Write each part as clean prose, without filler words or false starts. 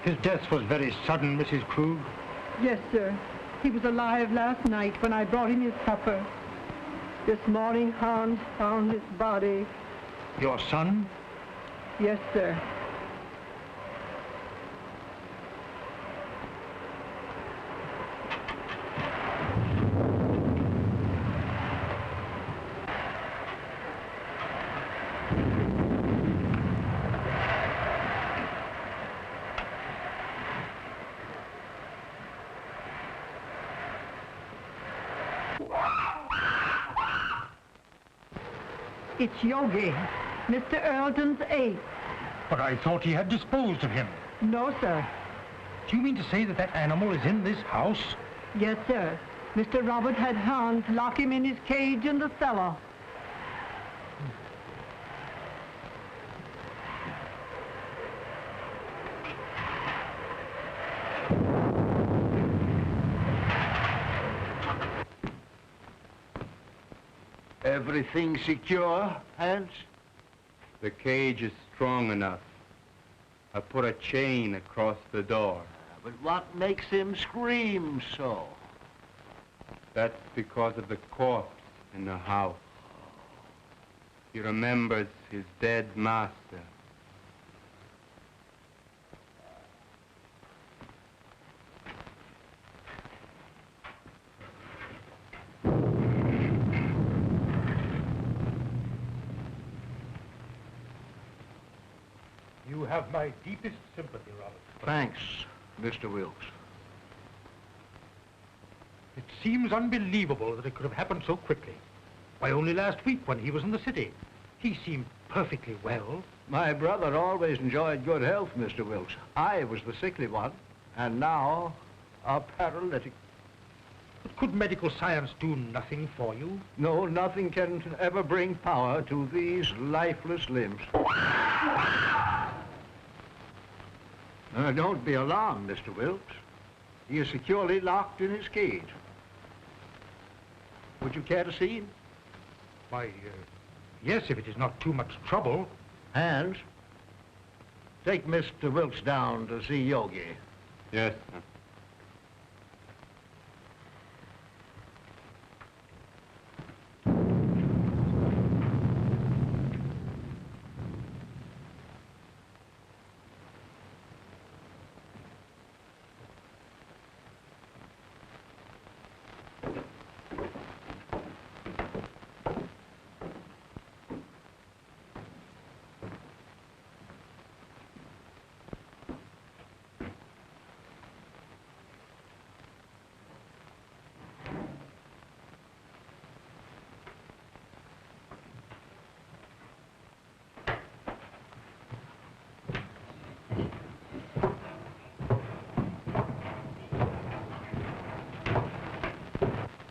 His death was very sudden, Mrs. Krug. Yes, sir. He was alive last night when I brought him his supper. This morning, Hanns found his body. Your son? Yes, sir. It's Yogi, Mr. Earlton's ape. But I thought he had disposed of him. No, sir. Do you mean to say that that animal is in this house? Yes, sir. Mr. Robert had Hanns lock him in his cage in the cellar. Everything secure, Hanns? The cage is strong enough. I put a chain across the door. But what makes him scream so? That's because of the corpse in the house. He remembers his dead master. You have my deepest sympathy, Robert. Thanks, Mr. Wilkes. It seems unbelievable that it could have happened so quickly. Why, only last week when he was in the city, he seemed perfectly well. My brother always enjoyed good health, Mr. Wilkes. I was the sickly one, and now a paralytic. But could medical science do nothing for you? No, nothing can ever bring power to these lifeless limbs. Don't be alarmed, Mr. Wilkes. He is securely locked in his cage. Would you care to see him? Why, yes, if it is not too much trouble. Hanns, take Mr. Wilkes down to see Yogi. Yes, sir.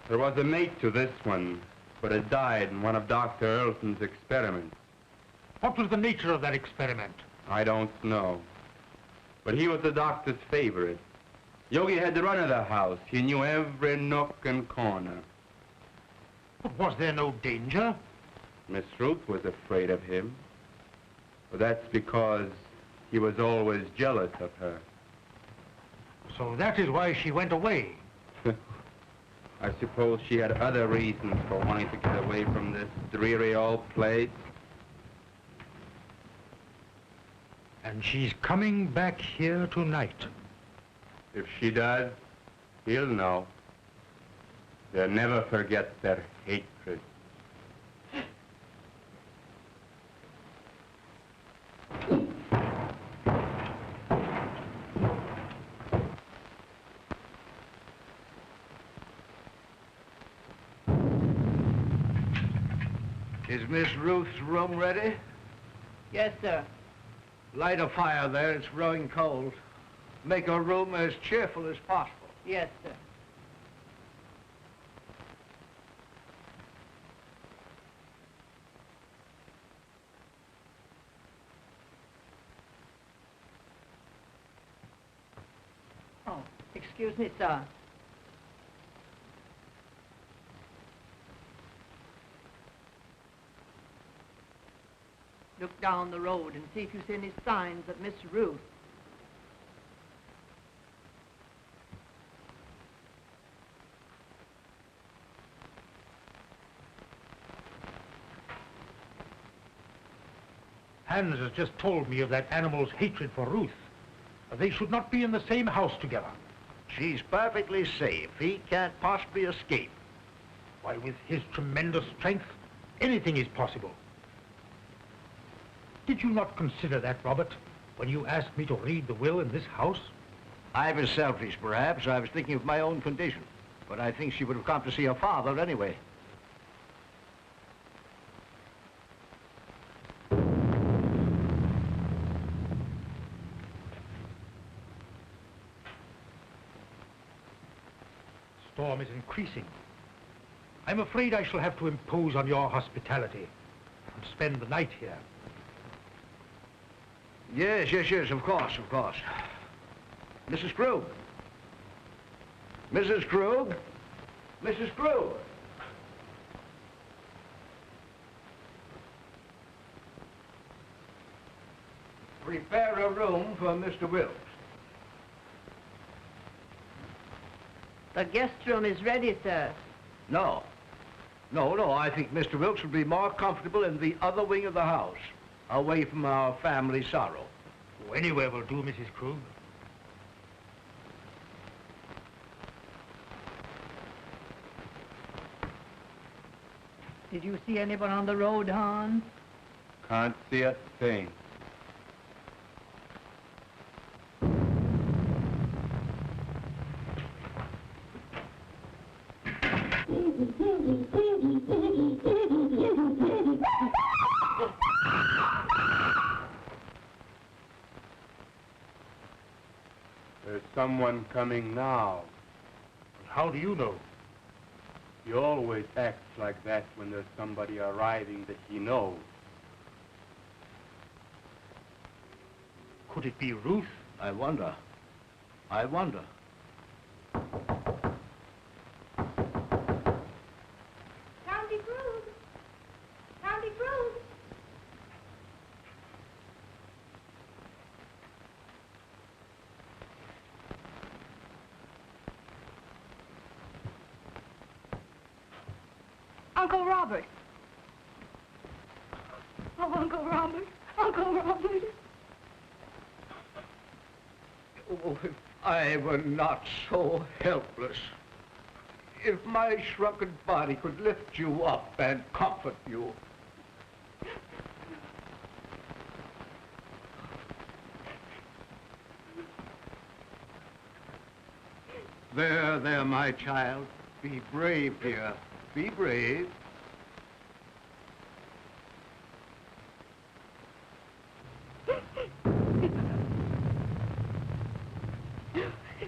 There was a mate to this one, but it died in one of Dr. Earlton's experiments. What was the nature of that experiment? I don't know. But he was the doctor's favorite. Yogi had the run of the house. He knew every nook and corner. But was there no danger? Miss Ruth was afraid of him. But that's because he was always jealous of her. So that is why she went away. I suppose she had other reasons for wanting to get away from this dreary old place. And she's coming back here tonight. If she does, he'll know. They'll never forget their hatred. Is Miss Ruth's room ready? Yes, sir. Light a fire there, it's growing cold. Make her room as cheerful as possible. Yes, sir. Oh, excuse me, sir. Look down the road and see if you see any signs of Miss Ruth. Hanns has just told me of that animal's hatred for Ruth. They should not be in the same house together. She's perfectly safe. He can't possibly escape. Why, with his tremendous strength, anything is possible. Did you not consider that, Robert, when you asked me to read the will in this house? I was selfish, perhaps. I was thinking of my own condition. But I think she would have come to see her father anyway. Storm is increasing. I'm afraid I shall have to impose on your hospitality and spend the night here. Yes, of course. Mrs. Krug. Mrs. Krug? Mrs. Krug? Prepare a room for Mr. Wilkes. The guest room is ready, sir. No. I think Mr. Wilkes would be more comfortable in the other wing of the house, away from our family sorrow. Oh, anywhere will do, Mrs. Krug. Did you see anyone on the road, Hans? Can't see a thing. There's someone coming now. How do you know? He always acts like that when there's somebody arriving that he knows. Could it be Ruth? I wonder. County Krug! Uncle Robert. Oh, Uncle Robert. Oh, if I were not so helpless. If my shrunken body could lift you up and comfort you. There, my child. Be brave, dear. Be brave.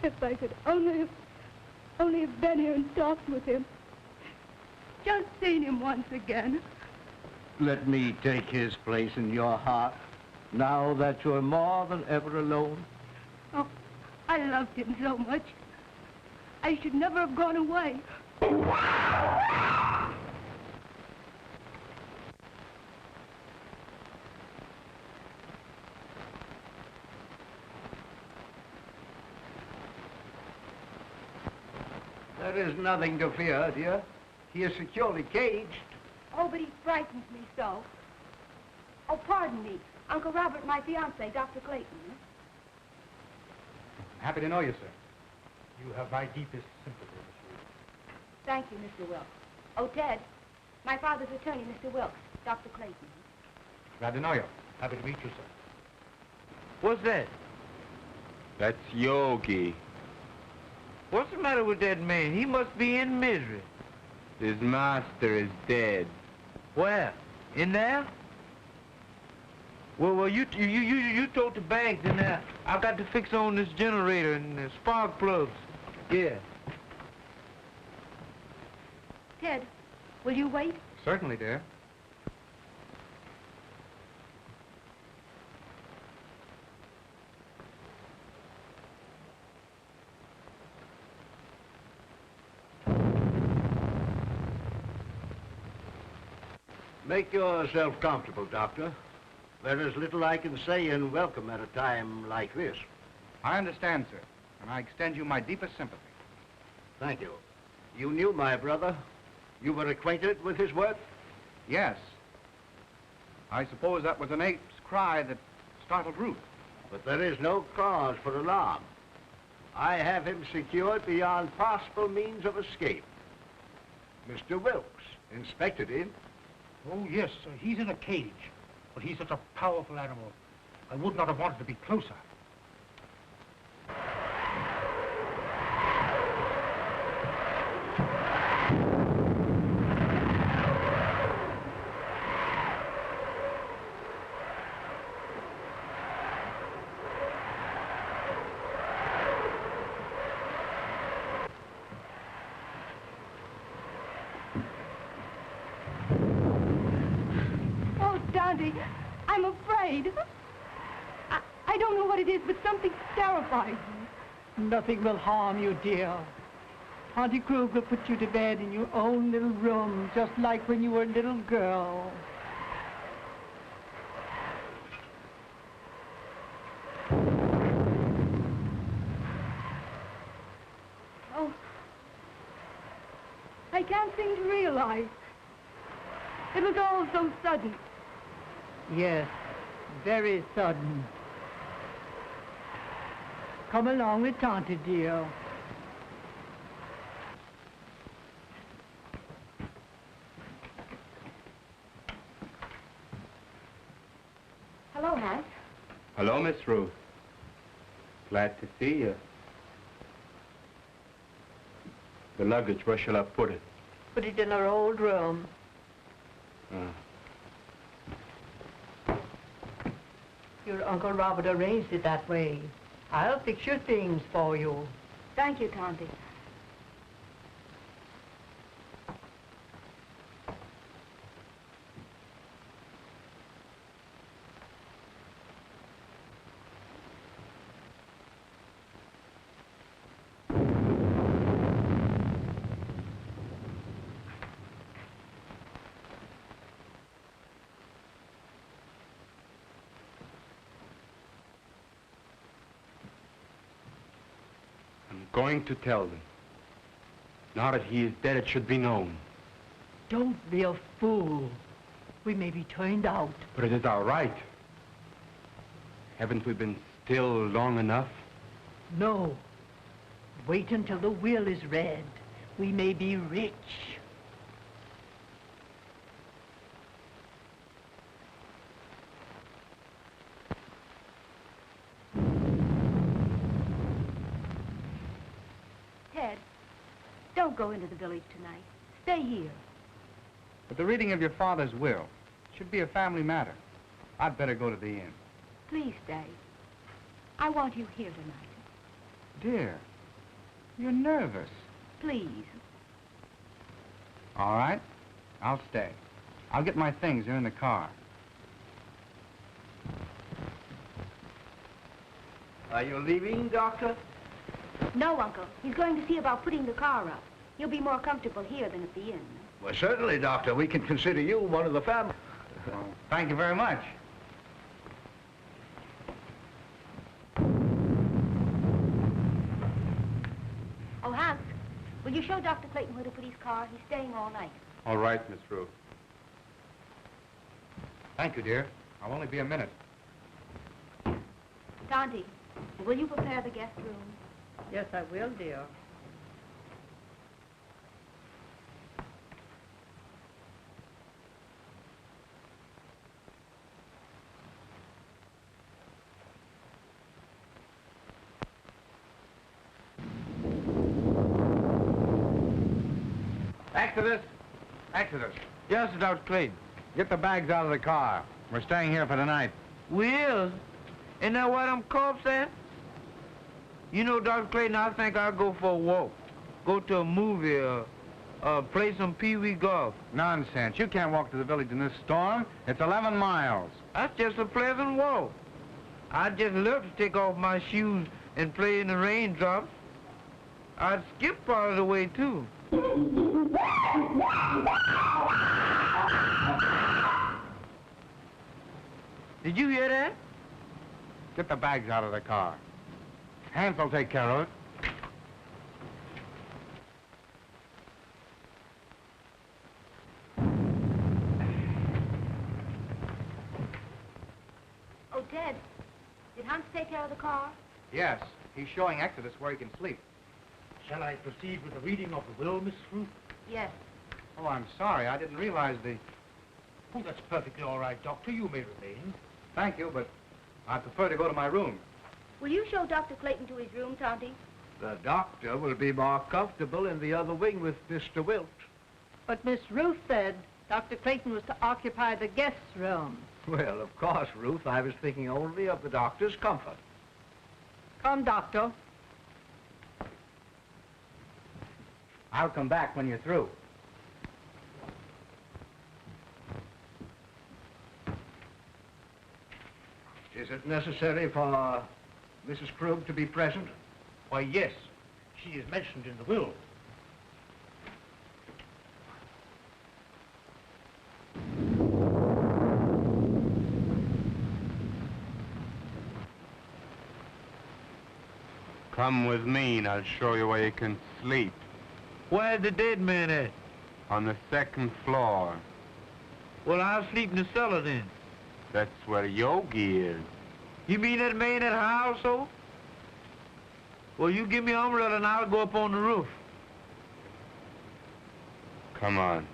If I could only have been here and talked with him. Just seen him once again. Let me take his place in your heart, now that you're more than ever alone. Oh, I loved him so much. I should never have gone away. There is nothing to fear, dear. He is securely caged. Oh, but he frightens me so. Oh, pardon me. Uncle Robert, my fiancé, Dr. Clayton. Happy to know you, sir. You have my deepest sympathy, Miss Ruth. Thank you, Mr. Wilkes. Oh, Ted, my father's attorney, Mr. Wilkes, Dr. Clayton. Glad to know you. Happy to meet you, sir. What's that? That's Yogi. What's the matter with that man? He must be in misery. His master is dead. Where? In there? Well, you told the bags in there. I've got to fix on this generator and the spark plugs. Yeah. Ted, will you wait? Certainly, dear. Make yourself comfortable, Doctor. There is little I can say in welcome at a time like this. I understand, sir, and I extend you my deepest sympathy. Thank you. You knew my brother? You were acquainted with his work? Yes. I suppose that was an ape's cry that startled Ruth. But there is no cause for alarm. I have him secured beyond possible means of escape. Mr. Wilkes inspected him. Oh, yes, he's in a cage. But he's such a powerful animal. I would not have wanted to be closer. I'm afraid. I don't know what it is, but something terrifies me. Nothing will harm you, dear. Auntie Krug will put you to bed in your own little room, just like when you were a little girl. Oh, I can't seem to realize. It was all so sudden. Yes, very sudden. Come along with Tante, dear. Hello, Hanns. Hello, Miss Ruth. Glad to see you. The luggage, where shall I put it? Put it in our old room. Your Uncle Robert arranged it that way. I'll fix your things for you. Thank you, Tante. Going to tell them. Now that he is dead, it should be known. Don't be a fool. We may be turned out. But it is our right. Haven't we been still long enough? No. Wait until the will is read. We may be rich. Don't go into the village tonight. Stay here. But the reading of your father's will should be a family matter. I'd better go to the inn. Please stay. I want you here tonight. Dear, you're nervous. Please. All right, I'll stay. I'll get my things. They're in the car. Are you leaving, Doctor? No, Uncle. He's going to see about putting the car up. You'll be more comfortable here than at the inn. Well, certainly, Doctor. We can consider you one of the family. Well, thank you very much. Oh, Hanns, will you show Dr. Clayton where to put his car? He's staying all night. All right, Miss Ruth. Thank you, dear. I'll only be a minute. Tante, will you prepare the guest room? Yes, I will, dear. Exodus! Exodus! Yes, Dr. Clayton. Get the bags out of the car. We're staying here for the night. Will? Isn't that why them corpse at? You know, Dr. Clayton, I think I'll go for a walk. Go to a movie or play some pee-wee golf. Nonsense. You can't walk to the village in this storm. It's 11 miles. That's just a pleasant walk. I'd just love to take off my shoes and play in the raindrops. I'd skip part of the way, too. Did you hear that? Get the bags out of the car. Hanns will take care of it. Ted, did Hans take care of the car? Yes, he's showing Exodus where he can sleep. Shall I proceed with the reading of the will, Miss Ruth? Yes. Oh, I'm sorry. I didn't realize the... Oh, that's perfectly all right, Doctor. You may remain. Thank you, but I prefer to go to my room. Will you show Dr. Clayton to his room, Tonty? The doctor will be more comfortable in the other wing with Mr. Wilkes. But Miss Ruth said Dr. Clayton was to occupy the guest room. Well, of course, Ruth, I was thinking only of the doctor's comfort. Come, Doctor. I'll come back when you're through. Is it necessary for Mrs. Krug to be present? Why, yes. She is mentioned in the will. Come with me and I'll show you where you can sleep. Where's the dead man at? On the second floor. Well, I'll sleep in the cellar then. That's where Yogi is. You mean that man at her household? Well, you give me an umbrella and I'll go up on the roof. Come on.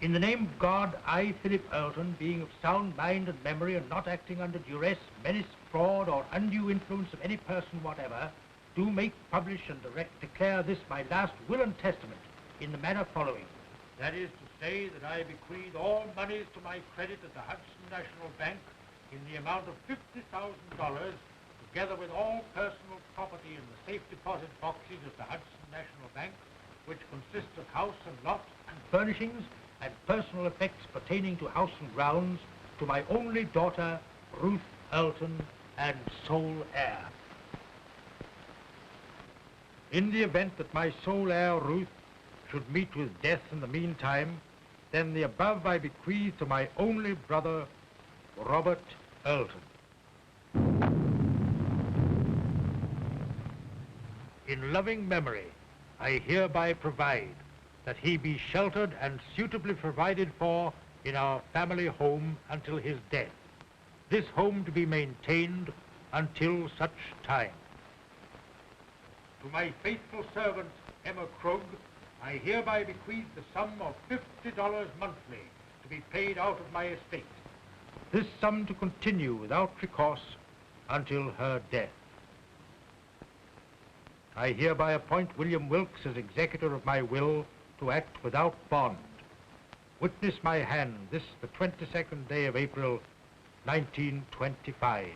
In the name of God, I, Philip Earlton, being of sound mind and memory and not acting under duress, menace, fraud, or undue influence of any person whatever, do make, publish, and declare this my last will and testament in the manner following. That is to say that I bequeath all monies to my credit at the Hudson National Bank in the amount of $50,000, together with all personal property in the safe deposit boxes of the Hudson National Bank, which consist of house and lot and furnishings and personal effects pertaining to house and grounds, to my only daughter, Ruth Earlton, and sole heir. In the event that my sole heir, Ruth, should meet with death in the meantime, then the above I bequeath to my only brother, Robert Eaton. In loving memory, I hereby provide that he be sheltered and suitably provided for in our family home until his death. This home to be maintained until such time. To my faithful servant, Emma Krug, I hereby bequeath the sum of $50 monthly to be paid out of my estate. This sum to continue without recourse until her death. I hereby appoint William Wilkes as executor of my will to act without bond. Witness my hand this the 22nd day of April, 1925.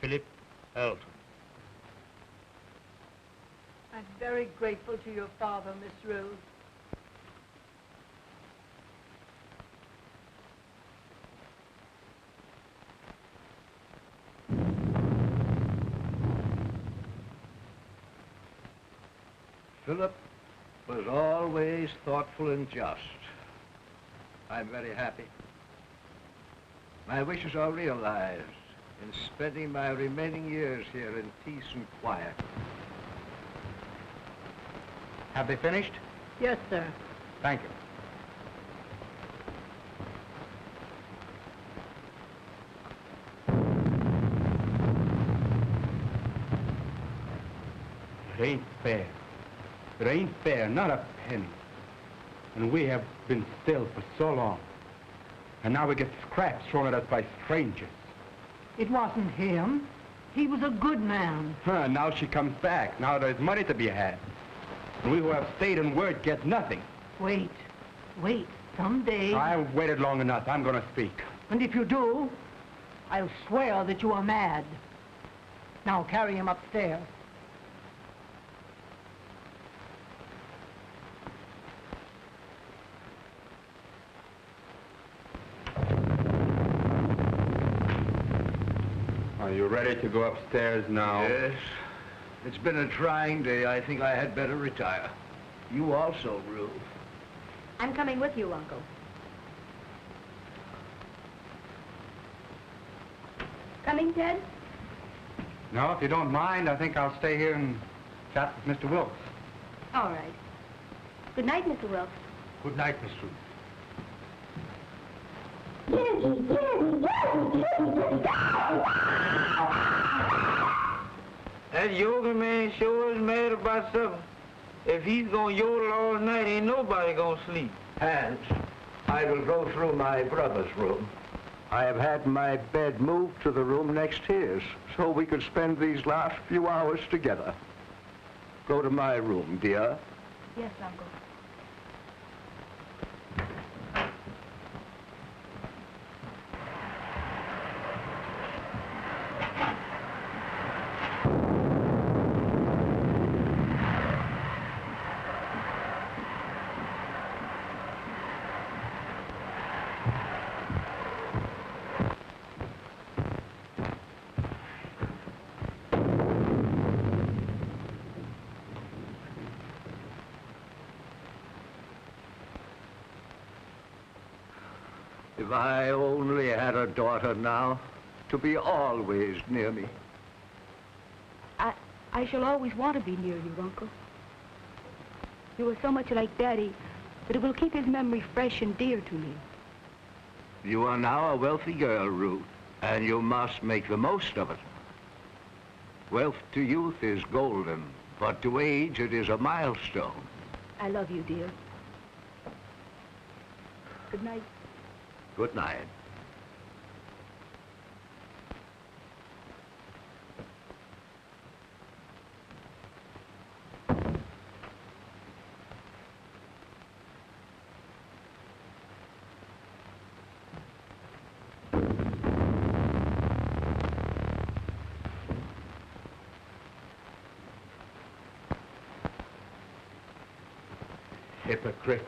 Philip Earlton. I'm very grateful to your father, Miss Rose. Philip was always thoughtful and just. I'm very happy. My wishes are realized in spending my remaining years here in peace and quiet. Have they finished? Yes, sir. Thank you. It ain't fair. It ain't fair, not a penny. And we have been still for so long. And now we get scraps thrown at us by strangers. It wasn't him. He was a good man. Now she comes back. Now there's money to be had. And we who have stayed in word get nothing. Wait. Someday... I've waited long enough. I'm going to speak. And if you do, I'll swear that you are mad. Now carry him upstairs. Are you ready to go upstairs now? Yes. It's been a trying day. I think I had better retire. You also, Ruth. I'm coming with you, Uncle. Coming, Ted? No, if you don't mind, I think I'll stay here and chat with Mr. Wilkes. All right. Good night, Mr. Wilkes. Good night, Miss Ruth. That yoga man sure is mad about something. If he's gonna yodel all night, ain't nobody gonna sleep. Hanns, I will go through my brother's room. I have had my bed moved to the room next his, so we could spend these last few hours together. Go to my room, dear. Yes, Uncle. If I only had a daughter now, to be always near me. I shall always want to be near you, Uncle. You are so much like Daddy that it will keep his memory fresh and dear to me. You are now a wealthy girl, Ruth, and you must make the most of it. Wealth to youth is golden, but to age it is a milestone. I love you, dear. Good night. Good night. Hypocrite.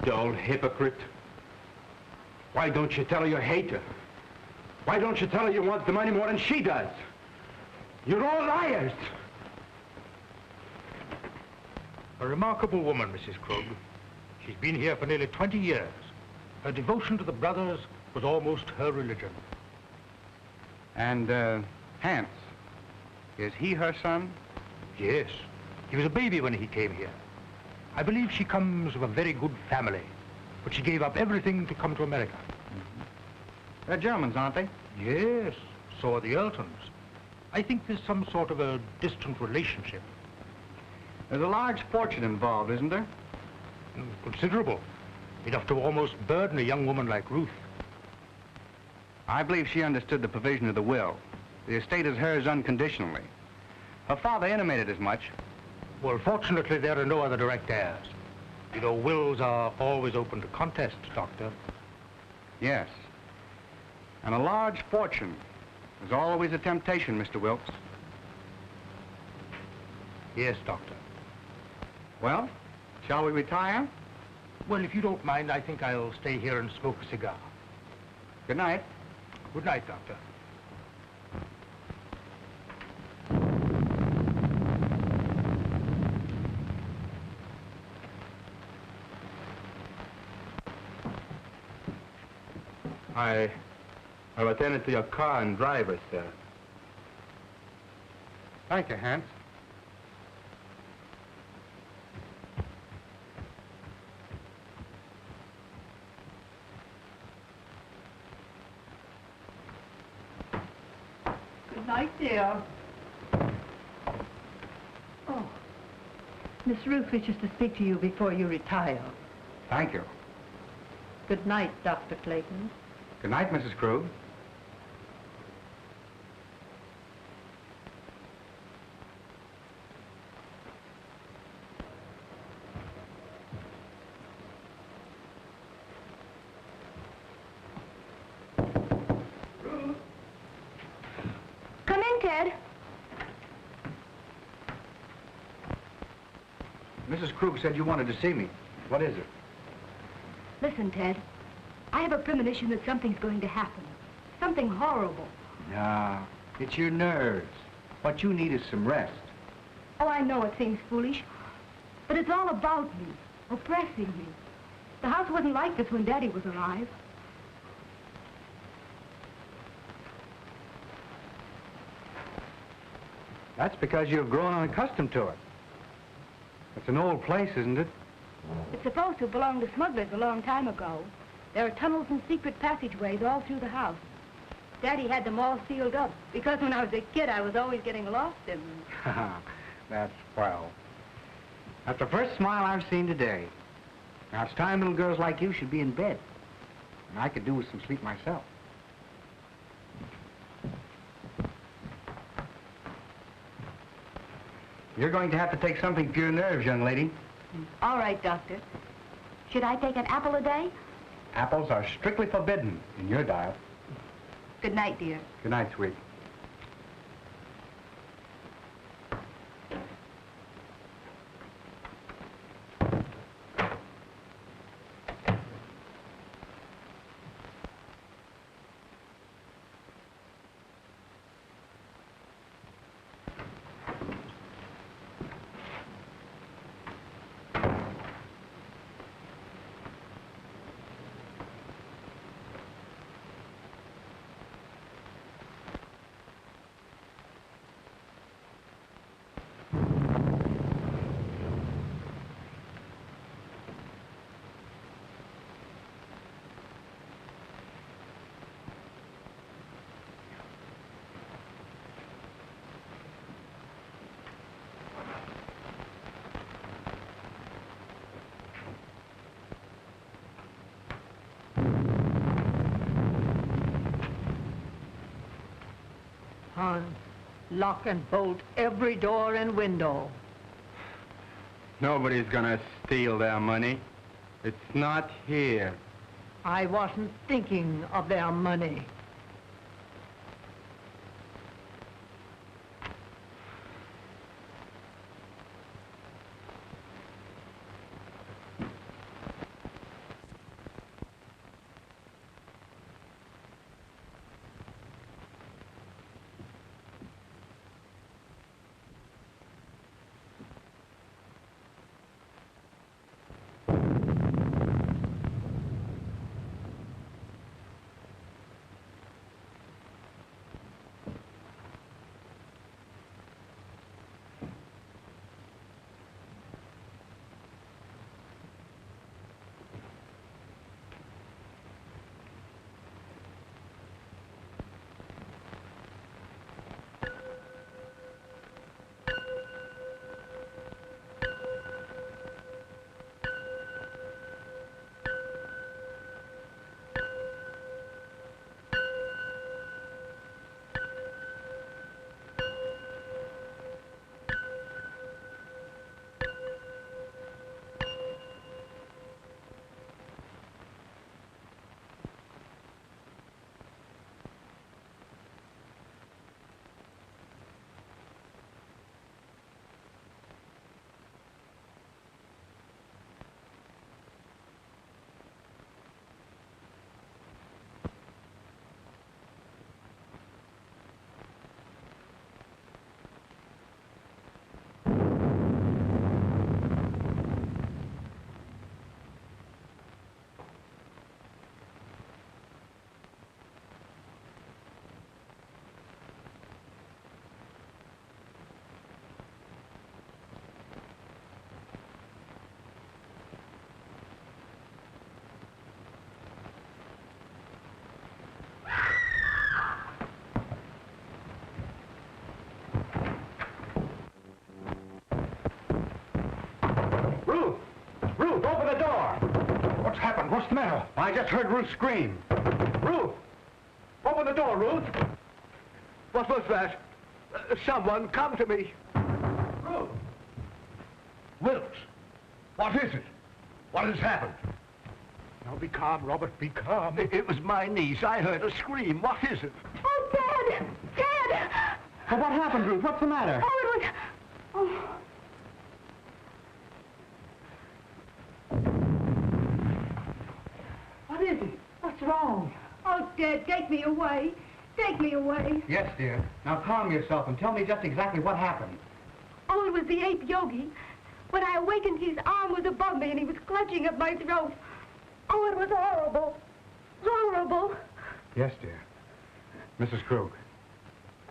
Dull hypocrite. Why don't you tell her you hate her? Why don't you tell her you want the money more than she does? You're all liars. A remarkable woman, Mrs. Krug. She's been here for nearly 20 years. Her devotion to the brothers was almost her religion. And, Hanns, is he her son? Yes. He was a baby when he came here. I believe she comes of a very good family, but she gave up everything to come to America. They're Germans, aren't they? Yes, so are the Earltons. I think there's some sort of a distant relationship. There's a large fortune involved, isn't there? Considerable. Enough to almost burden a young woman like Ruth. I believe she understood the provision of the will. The estate is hers unconditionally. Her father intimated as much. Well, fortunately, there are no other direct heirs. You know, wills are always open to contest, Doctor. Yes. And a large fortune is always a temptation, Mr. Wilkes. Yes, Doctor. Well, shall we retire? Well, if you don't mind, I think I'll stay here and smoke a cigar. Good night. Good night, Doctor. I've attended to your car and driver, sir. Thank you, Hanns. Good night, dear. Oh, Miss Ruth wishes to speak to you before you retire. Thank you. Good night, Dr. Clayton. Good night, Mrs. Krug. Come in, Ted. Mrs. Krug said you wanted to see me. What is it? Listen, Ted. I have a premonition that something's going to happen. Something horrible. No, it's your nerves. What you need is some rest. Oh, I know it seems foolish, but it's all about me, oppressing me. The house wasn't like this when Daddy was alive. That's because you've grown unaccustomed to it. It's an old place, isn't it? It's supposed to have belonged to smugglers a long time ago. There are tunnels and secret passageways all through the house. Daddy had them all sealed up because when I was a kid, I was always getting lost in them. That's swell. That's the first smile I've seen today. Now, it's time little girls like you should be in bed. And I could do with some sleep myself. You're going to have to take something for your nerves, young lady. All right, Doctor. Should I take an apple a day? Apples are strictly forbidden in your diet. Good night, dear. Good night, sweet. Hans, lock and bolt every door and window. Nobody's gonna steal their money. It's not here. I wasn't thinking of their money. Ruth, open the door! What's happened? What's the matter? I just heard Ruth scream. Ruth! Open the door, Ruth! What was that? Someone come to me. Ruth! Wilkes! What is it? What has happened? Now be calm, Robert, be calm. It was my niece. I heard her scream. What is it? Oh, Dad! Dad! Well, what happened, Ruth? What's the matter? Oh, it was... Oh. What is it? What's wrong? Oh, Dad, take me away. Take me away. Yes, dear. Now calm yourself and tell me just exactly what happened. Oh, it was the ape Yogi. When I awakened, his arm was above me and he was clutching at my throat. Oh, it was horrible. Horrible. Yes, dear. Mrs. Krug.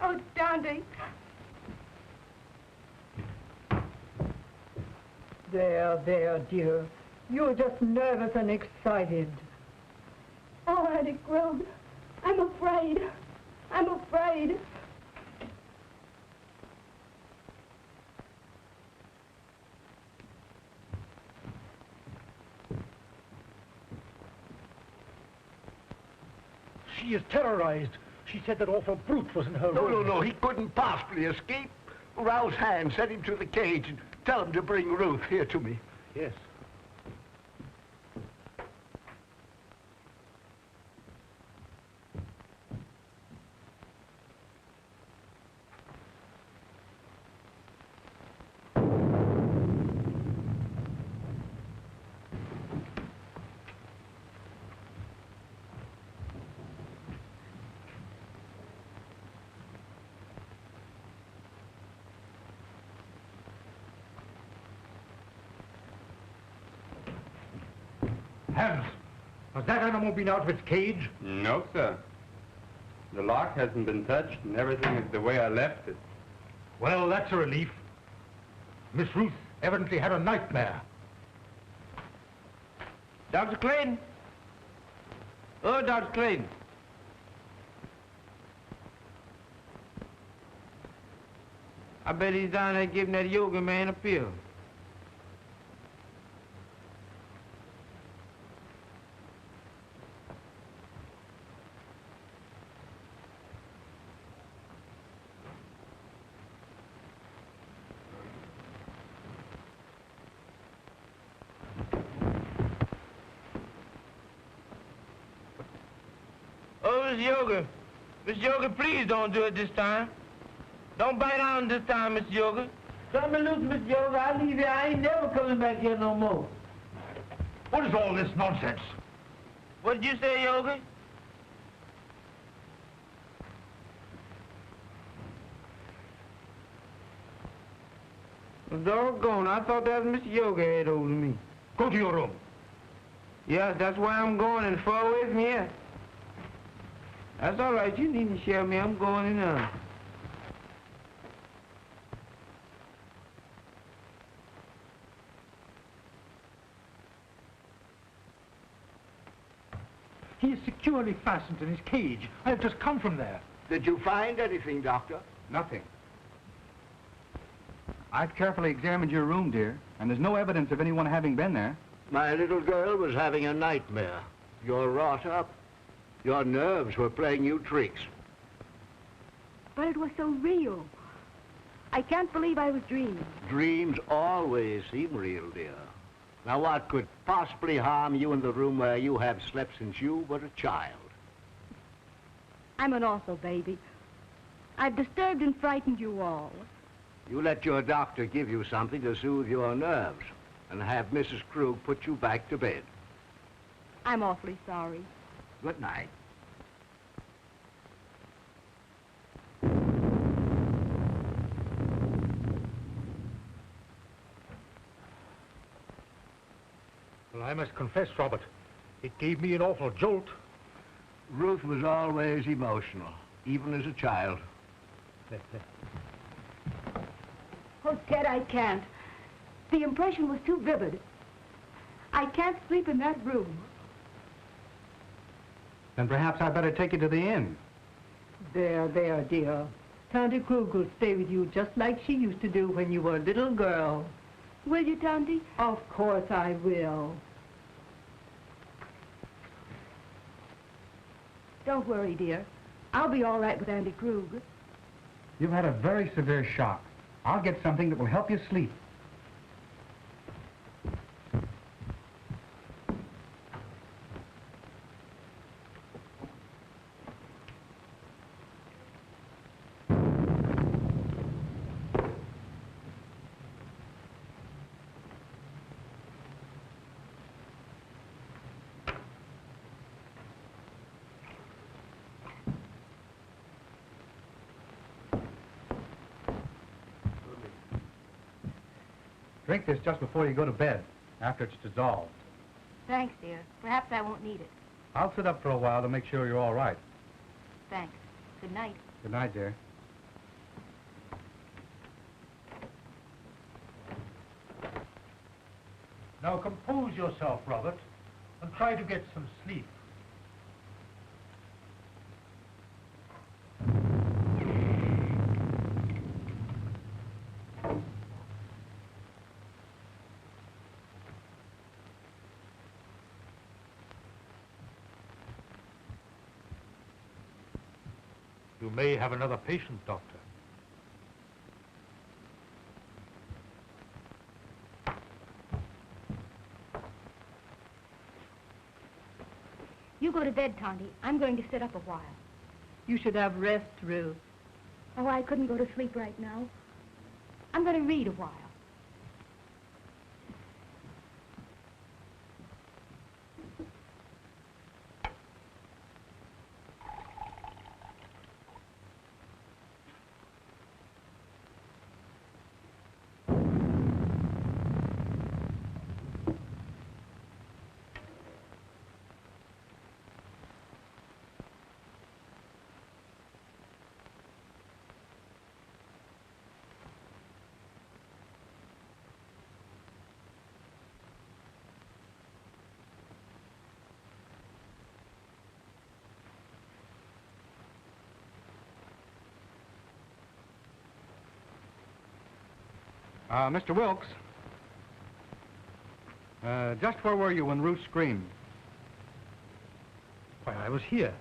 Oh, Dante. There, dear. You're just nervous and excited. Oh, Auntie Krug, I'm afraid. I'm afraid. She is terrorized. She said that awful brute was in her room. No, he couldn't possibly escape. Rouse Hanns, send him to the cage, and tell him to bring Ruth here to me. Yes. Hanns, has that animal been out of its cage? No, sir. The lock hasn't been touched, and everything is the way I left it. Well, that's a relief. Miss Ruth evidently had a nightmare. Dr. Clayton? Oh, Dr. Clayton. I bet he's down there giving that yoga man a pill. Oh, Miss Yoga, please don't do it this time. Don't bite on this time, Miss Yoga. Cut me loose, Miss Yoga. I leave here. I ain't never coming back here no more. What is all this nonsense? What did you say, Yoga? Doggone, I thought that was Miss Yoga had over me. Go to your room. Yes, that's where I'm going, and far away from here. That's all right. You needn't share me. I'm going in there. He is securely fastened in his cage. I have just come from there. Did you find anything, Doctor? Nothing. I've carefully examined your room, dear, and there's no evidence of anyone having been there. My little girl was having a nightmare. You're wrought up. Your nerves were playing you tricks. But it was so real. I can't believe I was dreaming. Dreams always seem real, dear. Now, what could possibly harm you in the room where you have slept since you were a child? I'm an awful baby. I've disturbed and frightened you all. You let your doctor give you something to soothe your nerves and have Mrs. Krug put you back to bed. I'm awfully sorry. Good night. Well, I must confess, Robert, it gave me an awful jolt. Ruth was always emotional, even as a child. Oh, Ted, I can't. The impression was too vivid. I can't sleep in that room. Then perhaps I'd better take you to the inn. There, dear. Tante Krug will stay with you just like she used to do when you were a little girl. Will you, Tante? Of course I will. Don't worry, dear. I'll be all right with Auntie Krug. You've had a very severe shock. I'll get something that will help you sleep. Drink this just before you go to bed, after it's dissolved. Thanks, dear. Perhaps I won't need it. I'll sit up for a while to make sure you're all right. Thanks. Good night. Good night, dear. Now compose yourself, Robert, and try to get some sleep. You may have another patient, Doctor. You go to bed, Tonty. I'm going to sit up a while. You should have rest, Ruth. Oh, I couldn't go to sleep right now. I'm going to read a while. Mr. Wilkes, just where were you when Ruth screamed? Why, I was here,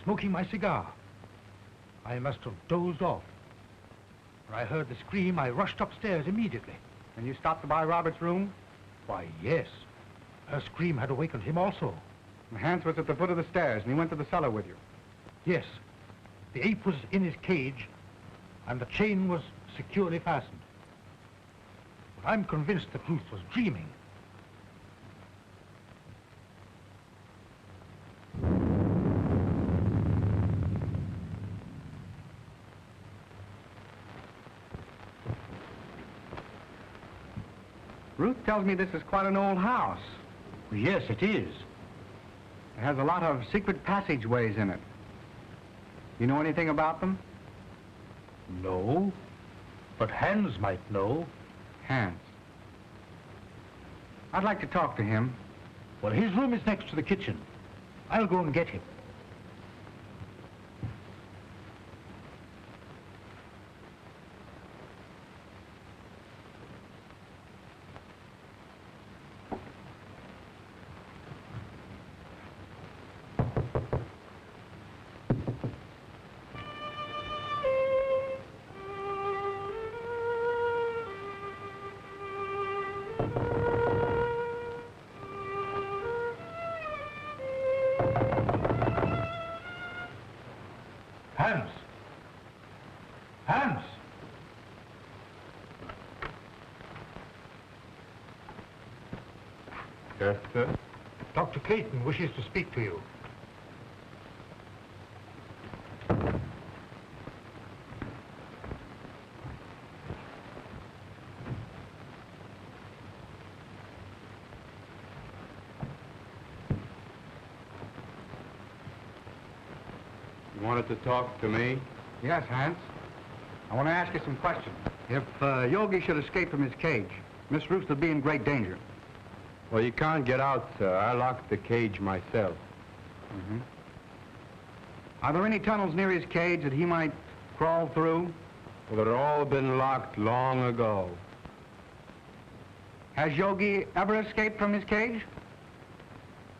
smoking my cigar. I must have dozed off. When I heard the scream, I rushed upstairs immediately. And you stopped by Robert's room? Why, yes. Her scream had awakened him also. And Hanns was at the foot of the stairs, and he went to the cellar with you. Yes. The ape was in his cage, and the chain was securely fastened. But I'm convinced that Ruth was dreaming. Ruth tells me this is quite an old house. Yes, it is. It has a lot of secret passageways in it. You know anything about them? No, but Hanns might know. Hanns. I'd like to talk to him. Well, his room is next to the kitchen. I'll go and get him. Hanns! Hanns! Yes, sir? Dr. Clayton wishes to speak to you. You wanted to talk to me? Yes, Hanns. I want to ask you some questions. If Yogi should escape from his cage, Miss Ruth would be in great danger. Well, you can't get out, sir. I locked the cage myself. Mm-hmm. Are there any tunnels near his cage that he might crawl through? Well, they've all been locked long ago. Has Yogi ever escaped from his cage?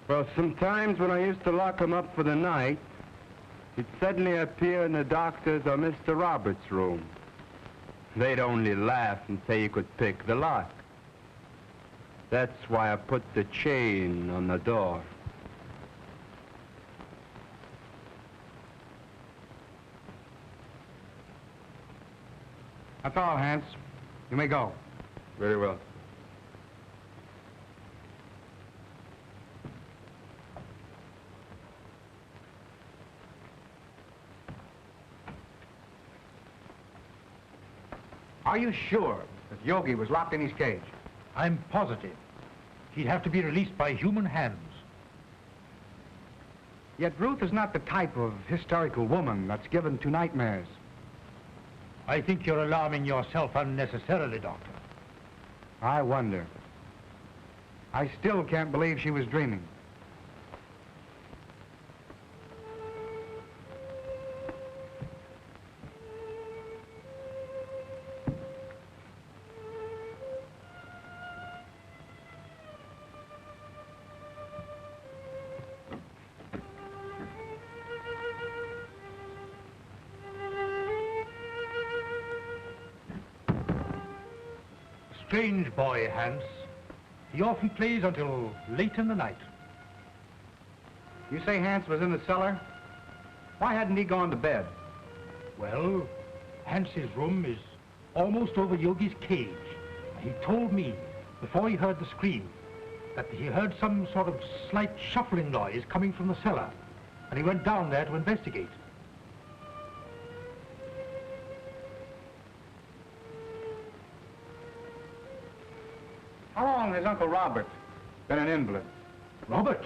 Well, sometimes when I used to lock him up for the night, he'd suddenly appear in the doctor's or Mr. Roberts' room. They'd only laugh and say you could pick the lock. That's why I put the chain on the door. That's all, Hanns. You may go. Very well. Are you sure that Yogi was locked in his cage? I'm positive. He'd have to be released by human hands. Yet Ruth is not the type of hysterical woman that's given to nightmares. I think you're alarming yourself unnecessarily, Doctor. I wonder. I still can't believe she was dreaming. Strange boy, Hanns. He often plays until late in the night. You say Hanns was in the cellar? Why hadn't he gone to bed? Well, Hans's room is almost over Yogi's cage. He told me, before he heard the scream, that he heard some sort of slight shuffling noise coming from the cellar, and he went down there to investigate. How long has Uncle Robert been an invalid? Robert?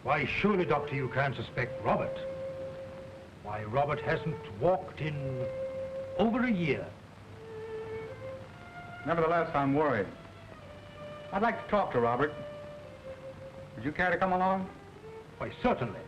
Why, surely, Doctor, you can't suspect Robert. Why, Robert hasn't walked in over a year. Nevertheless, I'm worried. I'd like to talk to Robert. Would you care to come along? Why, certainly.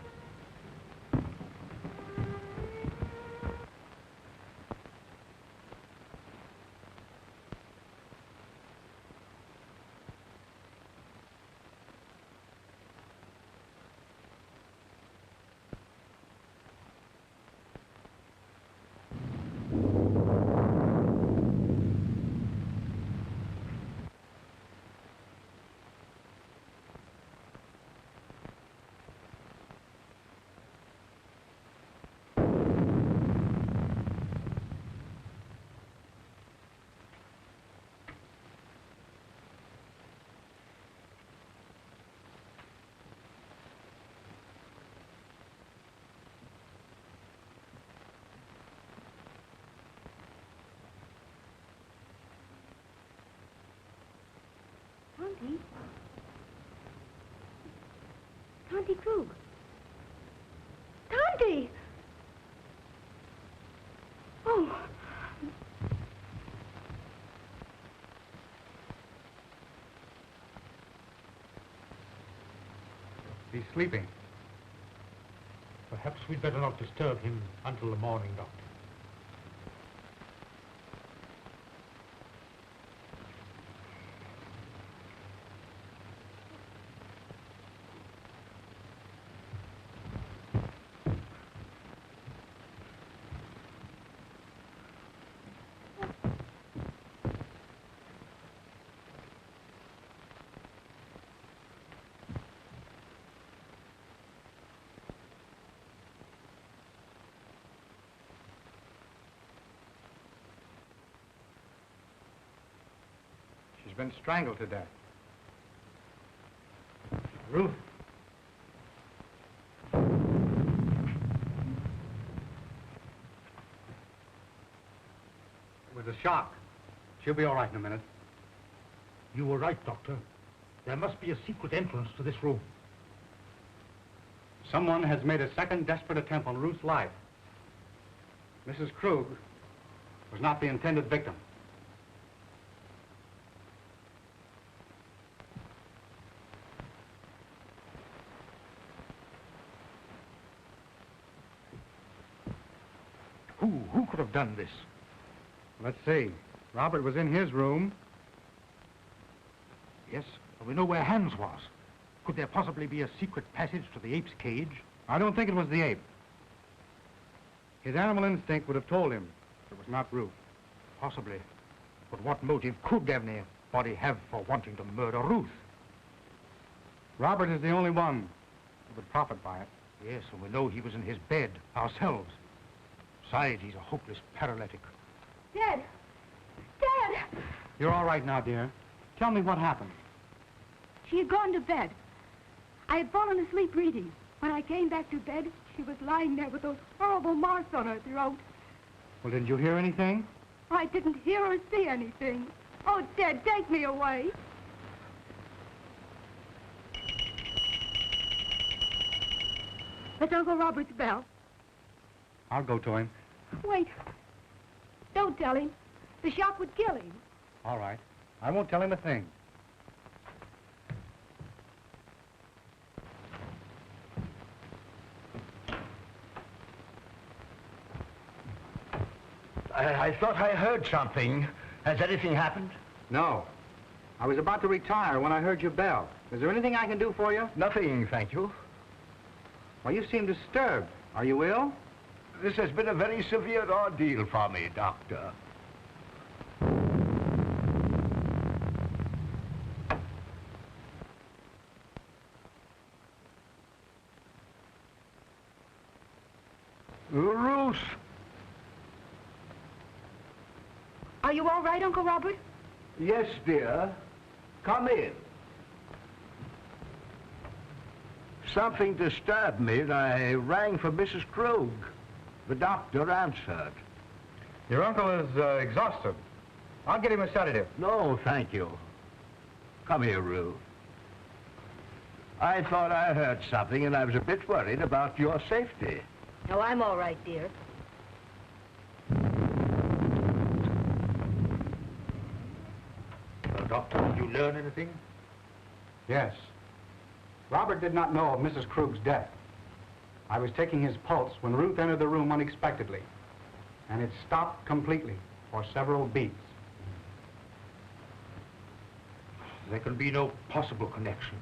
Tanti Krug. Tanti! Oh. He's sleeping. Perhaps we'd better not disturb him until the morning, Doctor. She's been strangled to death. Ruth. It was a shock. She'll be all right in a minute. You were right, Doctor. There must be a secret entrance to this room. Someone has made a second desperate attempt on Ruth's life. Mrs. Krug was not the intended victim. Who could have done this? Let's see. Robert was in his room. Yes, we know where Hanns was. Could there possibly be a secret passage to the ape's cage? I don't think it was the ape. His animal instinct would have told him it was not Ruth. Possibly. But what motive could anybody have for wanting to murder Ruth? Robert is the only one who would profit by it. Yes, and we know he was in his bed ourselves. Besides, he's a hopeless paralytic. Dad! Dad! You're all right now, dear. Tell me what happened. She had gone to bed. I had fallen asleep reading. When I came back to bed, she was lying there with those horrible marks on her throat. Well, didn't you hear anything? I didn't hear or see anything. Oh, Dad, take me away. That's Uncle Robert's bell. I'll go to him. Wait. Don't tell him. The shock would kill him. All right. I won't tell him a thing. I thought I heard something. Has anything happened? No. I was about to retire when I heard your bell. Is there anything I can do for you? Nothing, thank you. Well, you seem disturbed. Are you ill? This has been a very severe ordeal for me, Doctor. Ruth! Are you all right, Uncle Robert? Yes, dear. Come in. Something disturbed me, and I rang for Mrs. Krug. The doctor answered. Your uncle is exhausted. I'll get him a sedative. No, thank you. Come here, Ruth. I thought I heard something, and I was a bit worried about your safety. No, I'm all right, dear. Well, Doctor, did you learn anything? Yes. Robert did not know of Mrs. Krug's death. I was taking his pulse when Ruth entered the room unexpectedly, and it stopped completely for several beats. There can be no possible connection.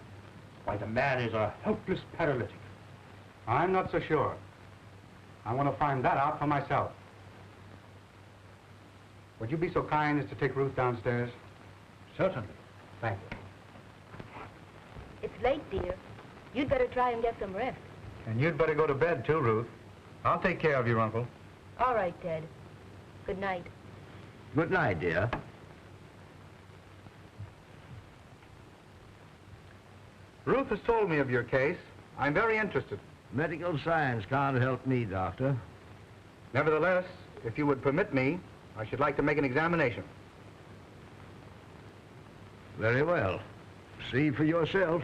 Why, the man is a helpless paralytic. I'm not so sure. I want to find that out for myself. Would you be so kind as to take Ruth downstairs? Certainly. Thank you. It's late, dear. You'd better try and get some rest. And you'd better go to bed, too, Ruth. I'll take care of your uncle. All right, Ted. Good night. Good night, dear. Ruth has told me of your case. I'm very interested. Medical science can't help me, Doctor. Nevertheless, if you would permit me, I should like to make an examination. Very well. See for yourself.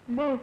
Mom.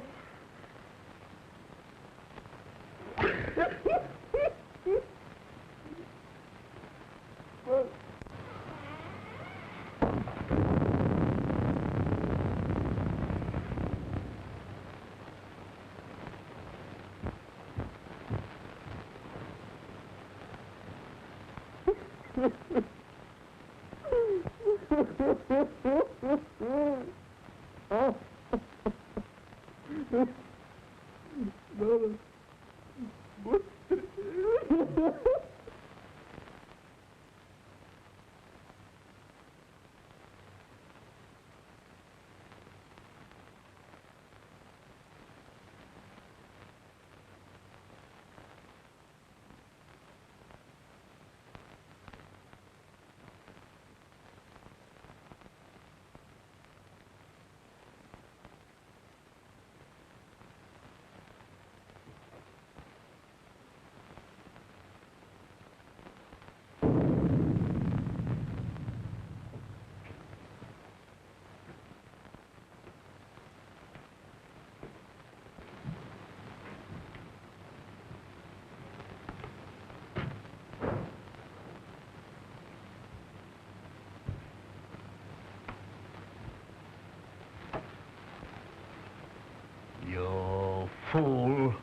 You fool.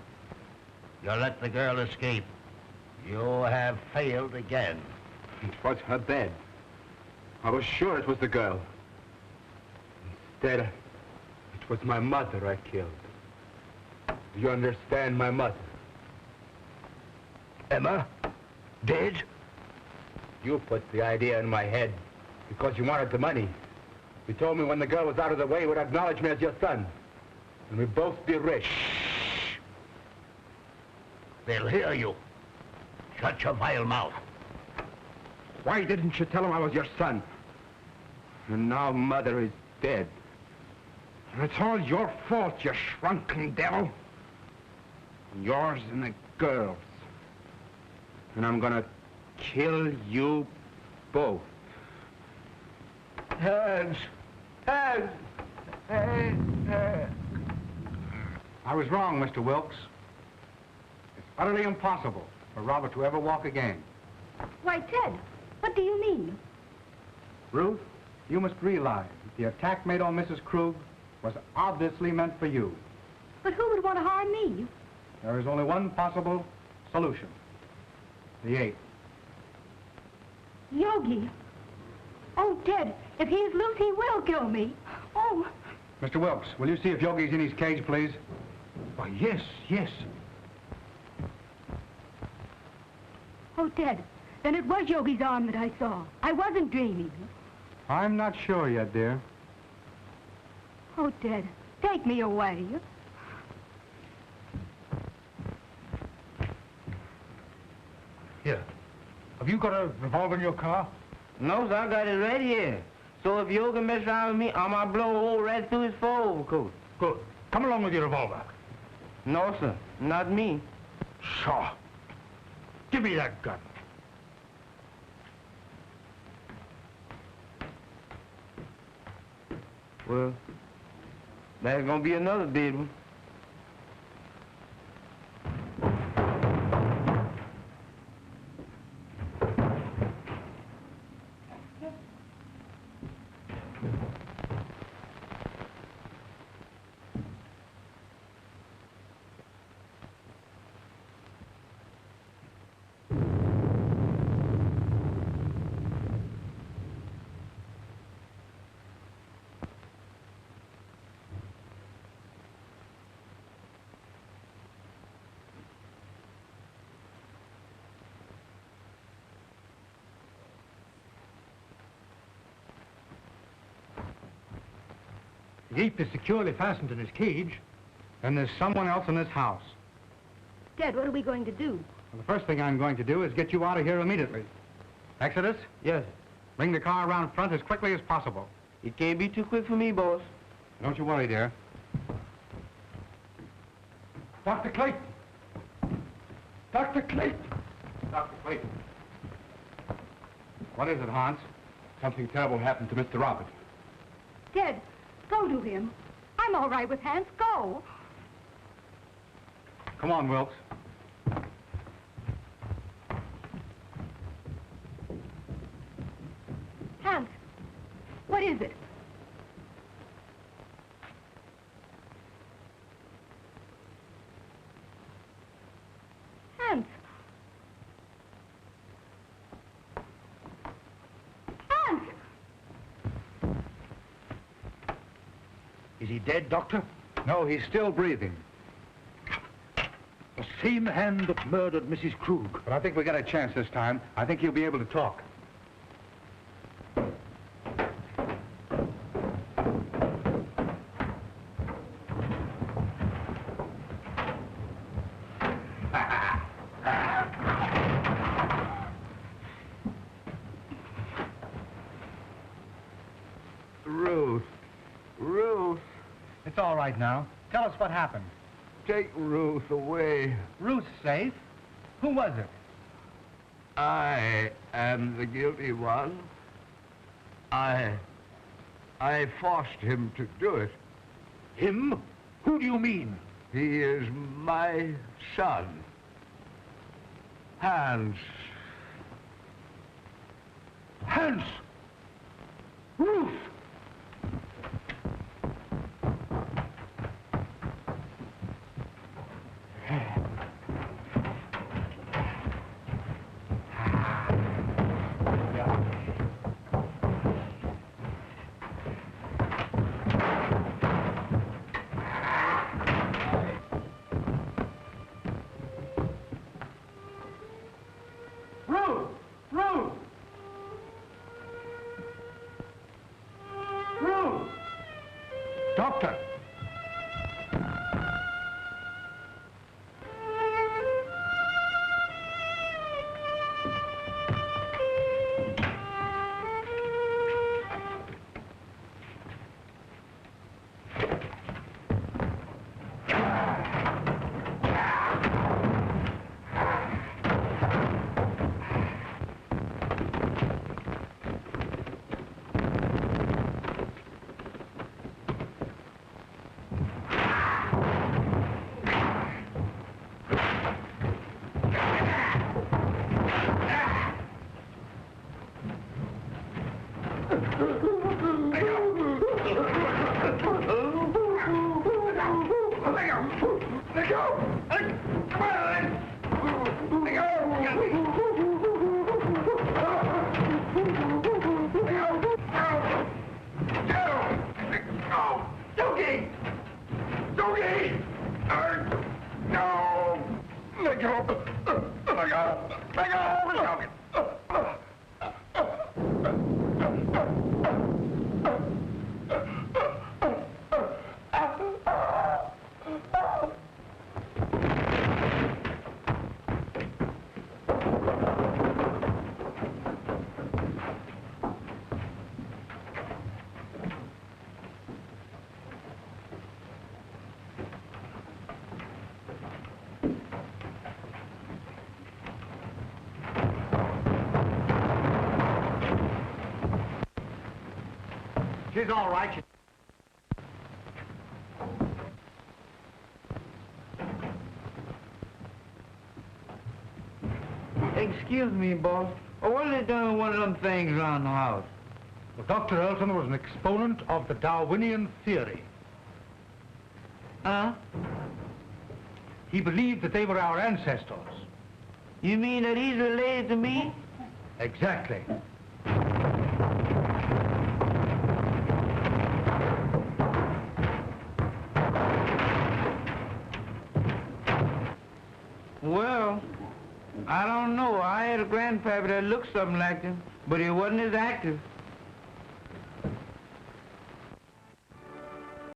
You let the girl escape. You have failed again. It was her bed. I was sure it was the girl. Instead, it was my mother I killed. Do you understand, my mother? Emma? Dead? You put the idea in my head. Because you wanted the money. You told me when the girl was out of the way, you would acknowledge me as your son. And we'd both be rich. They'll hear you. Shut your vile mouth. Why didn't you tell him I was your son? And now Mother is dead. And it's all your fault, you shrunken devil. Yours and the girl's. And I'm gonna kill you both. Hands! Hands! I was wrong, Mr. Wilkes. It's utterly impossible for Robert to ever walk again. Why, Ted, what do you mean? Ruth, you must realize that the attack made on Mrs. Krug was obviously meant for you. But who would want to harm me? There is only one possible solution. The ape. Yogi. Oh, Ted, if he's loose, he will kill me. Oh. Mr. Wilkes, will you see if Yogi's in his cage, please? Why, yes, yes. Oh, Ted, then it was Yogi's arm that I saw. I wasn't dreaming. I'm not sure yet, dear. Oh, Ted, take me away. Here. Have you got a revolver in your car? No, sir, I got it right here. So if Yogi mess around with me, I'm gonna blow a hole right through his fur overcoat. Good. Come along with your revolver. No, sir, not me. Sure. Give me that gun. Well, that's gonna be another dead one. The ape is securely fastened in his cage. Then there's someone else in this house. Ted, what are we going to do? Well, the first thing I'm going to do is get you out of here immediately. Exodus, Yes, sir. bring the car around front as quickly as possible. It can't be too quick for me, boss. Don't you worry, dear. Dr. Clayton! Dr. Clayton! Dr. Clayton. What is it, Hans? Something terrible happened to Mr. Robert. Ted, go to him. I'm all right with Hanns. Go. Come on, Wilkes. Hanns, what is it? Hanns. Hanns! Is he dead, Doctor? No, he's still breathing. The same hand that murdered Mrs. Krug. But I think we got a chance this time. I think he'll be able to talk. Ruth, It's all right now. Tell us what happened. take Ruth away. Ruth's safe. Who was it? I am the guilty one. I forced him to do it. Him? Who do you mean? He is my son. Hanns. Hanns! Ruth! Doctor! She's all right. Excuse me, boss. What are they doing with one of them things around the house? Well, Dr. Earlton was an exponent of the Darwinian theory. Huh? He believed that they were our ancestors. You mean that he's related to me? Exactly. Well, I don't know. I had a grandpappy that looked something like him, but he wasn't as active.